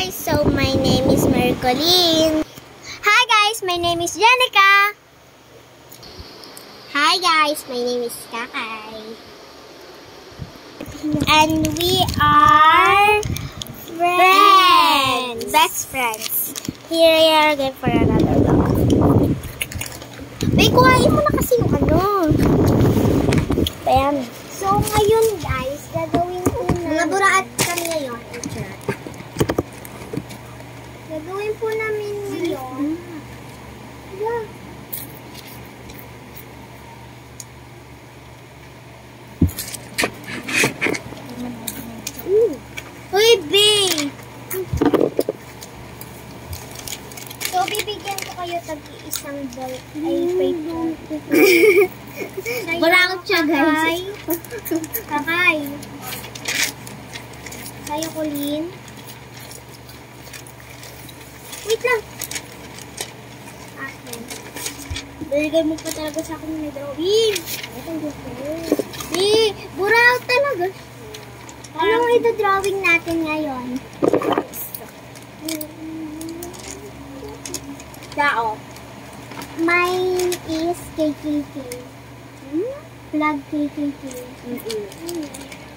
guys! So, my name is Maricolin. Hi guys! My name is Jenica. Hi guys! My name is Kakay. And we are friends! Best friends. Here we are again for another vlog. May kuhain mo na kasi yung ano. Ayan. So, ngayon guys, gagawin ko na... Mga buraat kami ngayon. Gagawin po namin ngayon. Yeah. Uy, babe! So, bibigyan ko kayo tag-iisang ball. Ay, wait po. Buraot siya, guys. Kakay. Kayo, Colin. Wait lang. Akin. Baligay mo pa talaga sa akin yung drawing. Buraot talaga. Anong ito-drawing natin ngayon? Dao. Mine is KKK. Flag KKK.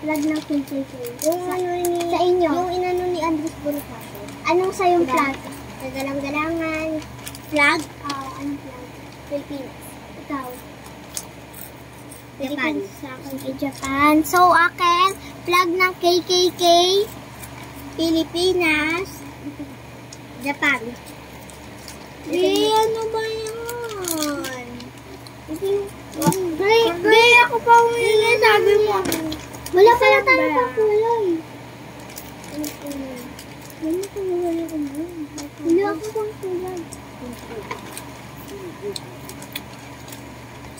Flag ng KKK. Yung ano ni... Sa inyo? Yung inano ni Andres Bonifacio. Anong sa yung flag? Kagalang-galangan. Flag? Anong flag? Philippines. Ikaw? Japan. Sa akin kay Japan. So, akin, flag ng KKK, Pilipinas, Japan. Ano ba yan? Gray, ako pa uwi. Sabi mo. Wala pala tayo pang kulay. Wala ako pang kulay.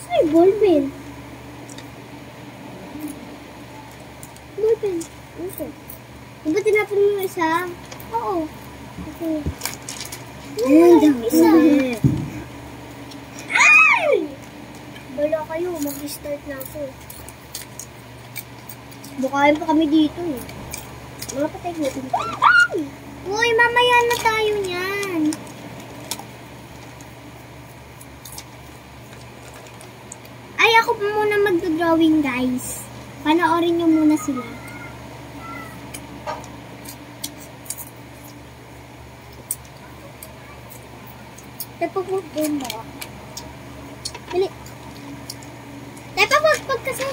Saan yung ballpen? Ballpen. Okay. Diba tinapon mo isa? Oo. Okay. Isa. Ay! Bala kayo, mag-start na ako. Bukain pa kami dito eh. Mga patay natin pa. Ay! Uy, mamaya na tayo niyan. Ay, ako pa muna mag-drawing guys. Panoorin nyo muna sila. Tapos-pag mo. Dali. Tapos-pag kasi.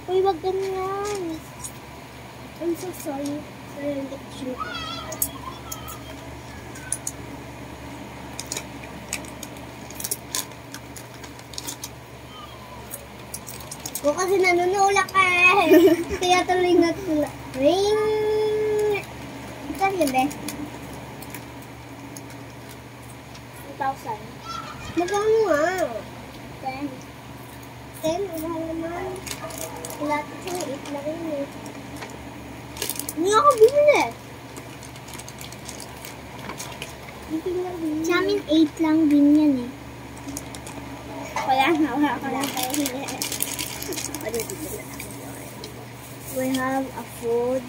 Uy, wag ganyan. I'm so sorry. Sorry, hindi ko sure. Ko kasi nanunulak eh. Kaya tuloy natulak. Ring! Saan yun eh? 2,000. Magkano nga? 10. 10? Mahal naman. Lahat kasi 8 na rin eh. Hindi ako bumili. Sa amin 8 lang din yan eh. Wala kayo. We have a food.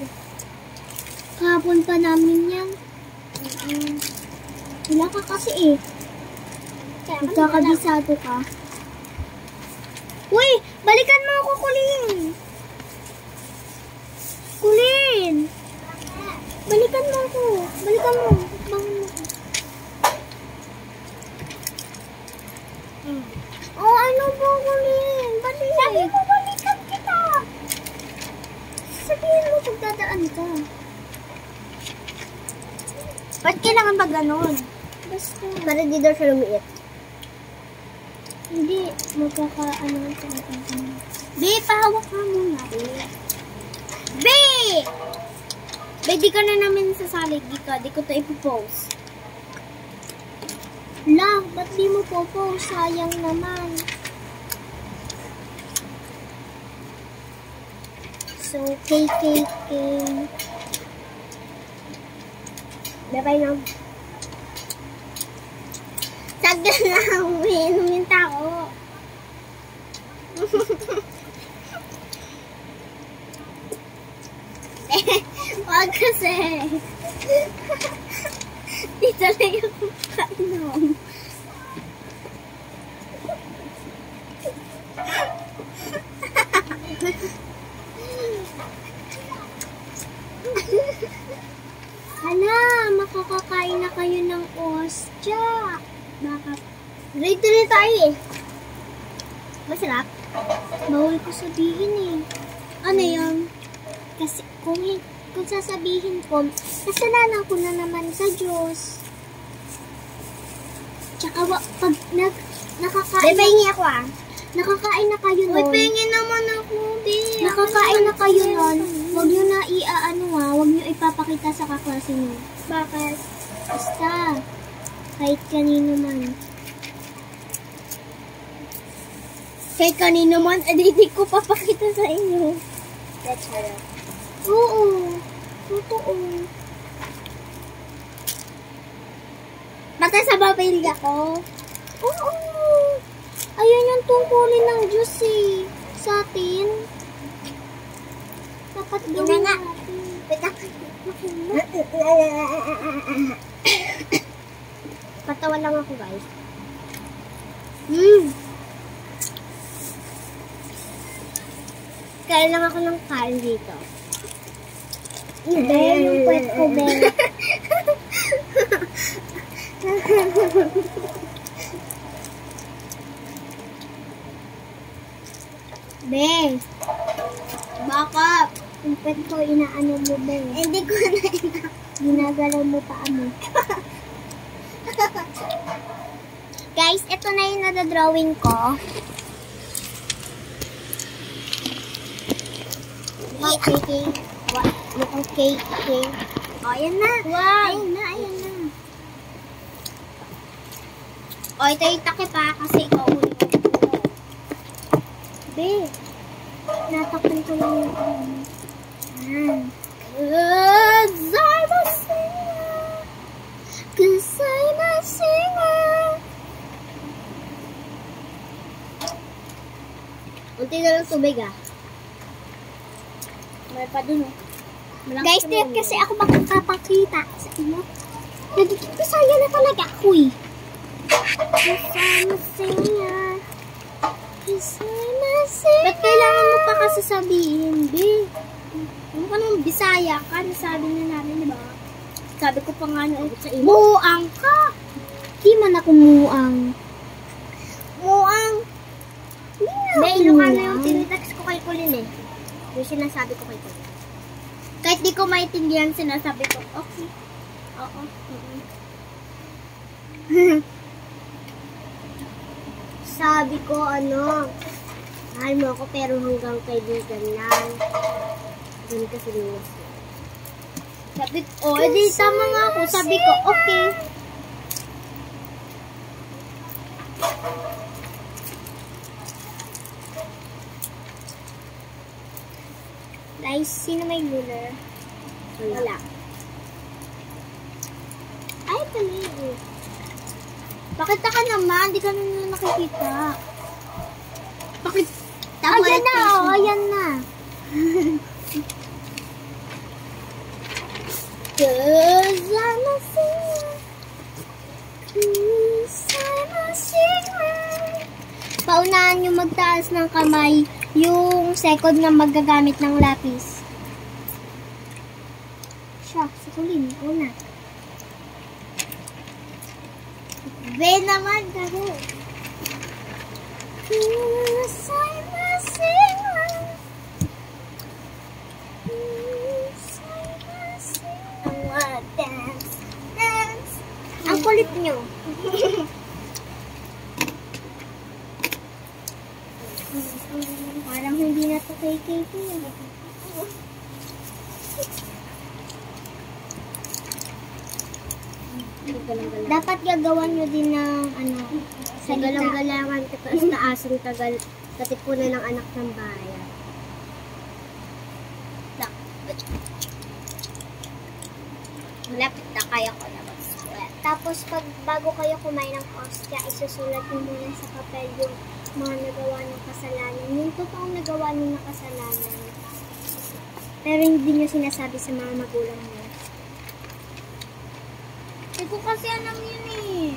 Kahapon pa namin yan. Wala ka kasi eh. Magkakabisado ka. Uy! Balikan mo ako, Colin! Colin! Balikan mo ako. Balikan mo. Bangon mo ako. Oh, ano po, Colin? Balik. Sabi mo, balikan kita. Sabihin mo, pagdadaan ka. Ba't kailangan ba ganon? Basta. Para di daw siya lumiit. Hindi. Magkakaano ka na. Be, pahawak ka muna. Be! Be, di ka na namin sasalig. Di ko to ipopost. La, ba't di mo popost? Sayang naman. So, KKK. Bye-bye na. Sagdan lang. Huminta ako. Wag kasi. Di talaga ako kainom. Hala, makakakain na kayo ng ostya. Bakit? Grade 3 tayo eh. Masarap? Bawal ko sabihin eh. Ano yun? Kasi kung sasabihin ko, kasalanan ko na naman sa Diyos. Tsaka pag nakakain... Pahingi ako ah. Nakakain na kayo nun. Pahingi naman ako, babe. Nakakain na kayo nun. Huwag nyo na huwag nyo ipapakita sa kaklase nyo. Bakit? Basta. Kahit kanino man. Kahit kanino man, hindi ko papakita sa inyo. That's right. Oo. Totoo. Basta sa babay ako? Oo. Ayan yung tungkulin ng Diyos eh. Sa atin. Dapat gawin natin. Patawa lang ako guys. Kain lang ako ng kain dito. Ayan yung puwet ko, Ben. Ben. Bakit? Yung puwet ko, inaano mo, Ben. Hindi ko na ginagalaw mo pa mo. Guys, ito na yung nadadrawing ko. Okay. Mukhang cake. O, ayan na. Wow. Ayan na. O, ito yung takip ha, kasi ikaw ulit. Be, natakpan ko lang yung Ayan. Cause I'm a singer. Unti na lang tubig ah. May pa dun oh. Guys, di kasi ako makakapakita sa inyo. Nagiging Bisaya na talaga ako eh. Cause I'm a singer. Cause I'm a singer. Ba't kailangan mo pa kasi sabihin, be? Ano ka nung Bisaya ka? Nasabi na namin, diba? Sabi ko pa nga nung sa inyo. Muang ka! Di man ako muang. Muang? Hindi, Ilocano yung tinitext ko kay Colin eh. Yung sinasabi ko kay Colin. Kahit di ko maintindihan, sinasabi ko, okay. Oo. Sabi ko, mahal mo ako pero hanggang kaibigan lang. Ganun kasi nila siya. Sabi ko, di tama nga ako. Sabi ko, okay. Guys, sino may ruler? Wala. Ay, pala. Pakita ka naman, di ka na nakikita. Ayan na, ayan na. Cause I'm a singer. Cause I'm a singer. Paunahan yung magtaas ng kamay, yung second na magagamit ng lapis. Siya, si Colin, una. Ben naman, garo. Cause I'm a singer. Cause I'm a singer. I wanna dance, dance. Ang kulit nyo. Parang hindi na ito kay Katie. Dapat gagawan nyo din ng sa galang-galangan sa taasang tagal katipunan ng anak ng bayan. Malapit na kaya ko na mag-sweat. Tapos bago kayo kumain ng ostya, isusulat nyo muna sa papel yung mga nagawa ng kasalanan. Yung totoong nagawa nyo ng kasalanan. Pero hindi nyo sinasabi sa mga magulang nyo. Hindi ko kasi alam yun eh.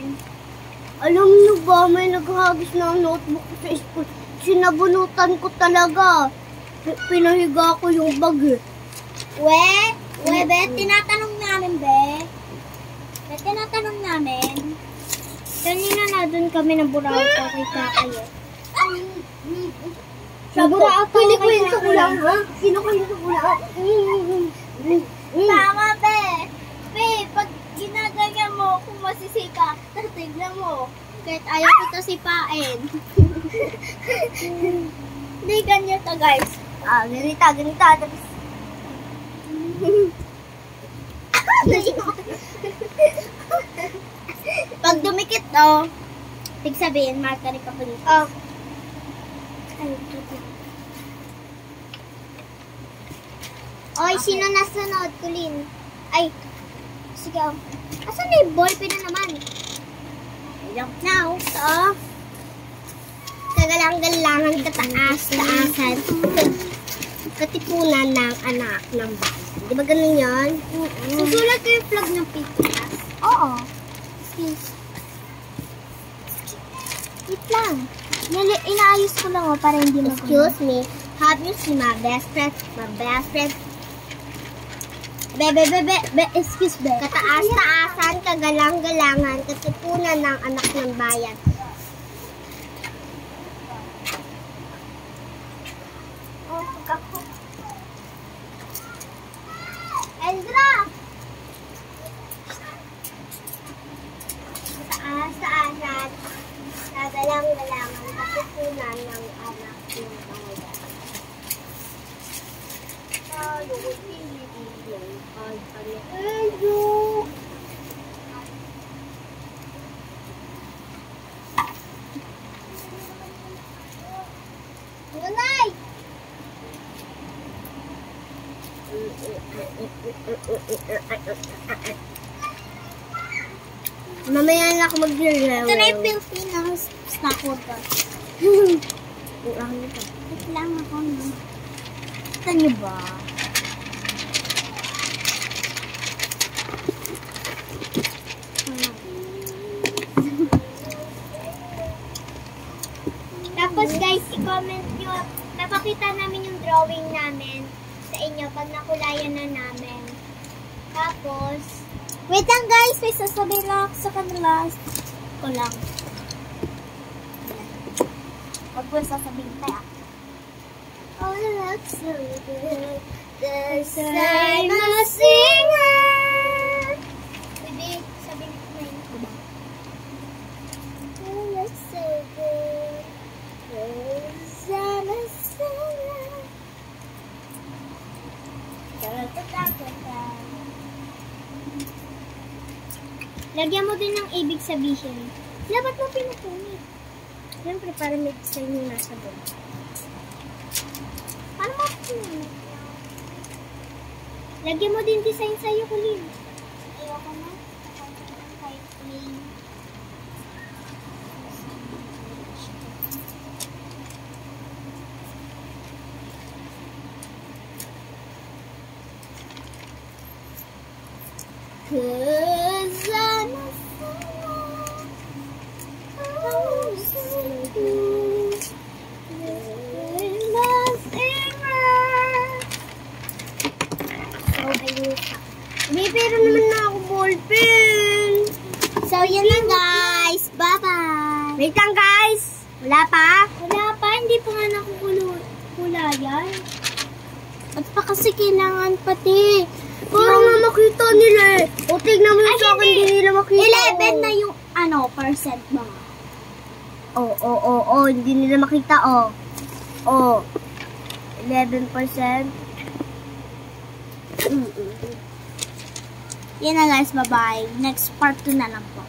Alam nyo ba, may naghagis ng notebook ko sa school. Sinabunutan ko talaga. Pinahiga ko yung bag eh. Be, tinatanong namin, Be. Tinatanong namin. Kanina na doon kami ng Burauta kay Kakay eh. Sa Burauta kay Kakay. Sino ko yung ulang? Tama, Be. Be, pag ginaganyan mo, kung masisika, tignan mo. Kahit ayaw ko ito sipain. Hindi ganyan to, guys. Ganita. Pag dumikit to, tig sabihin, marka rin ka pa dito. Oy, sino nasunod? Kulin. Ay, sige. Asan na yung ballpen na naman? Now, so, kagalang-galangan kataas-taasan. Katipunan ng anak ng bayan. Di ba ganun yan? Susulat ko yung flag ng Pilipinas. Oo. Wait lang. Inaayos ko lang para hindi mo. Excuse me. Have you seen my best friend? Excuse me. Kataas-taasan, kagalang-galangan, katipunan ng anak ng bayan. Ezra! Kataas-taasan, kagalang-galangan, katipunan ng anak ng bayan. Tunay! Mamaya na ako mag-real. Ito na yung Pilipinas snack water. Wait lang ako na. Kita niyo ba? Tapos guys, i-comment nyo. Napakita namin yung drawing namin sa inyo pag nakulayan na namin. Tapos, wait lang guys, may sasabihin lang ako sa kanila. Ko lang. Huwag ko sasabihin tayo. Oh, it looks so good. Cause I'm a singer. Baby, sabihin ko na yun. It looks so good. Cause I'm a singer. Lagyan mo din ng ibig sabihin. Dapat mo pinupunit. Siyempre, para may design yung nasa doon. Paano mo pinupunit? Lagyan mo din design sa'yo, Kulin. Ayoko na. Kahit plain. Cause I'm a pero naman na ako ballpen. So, yan lang guys. Bye-bye. Wait lang guys. Wala pa? Wala pa. Hindi pa nga nakukulayan. At pa kasi kailangan pati. Parang nga makita nila eh. O, tignan mo sa akin, hindi nila makita. 11 na yung, percent ba? Hindi nila makita, Oh, 11%. Yan na guys, bye-bye. Next part 2 na lang po.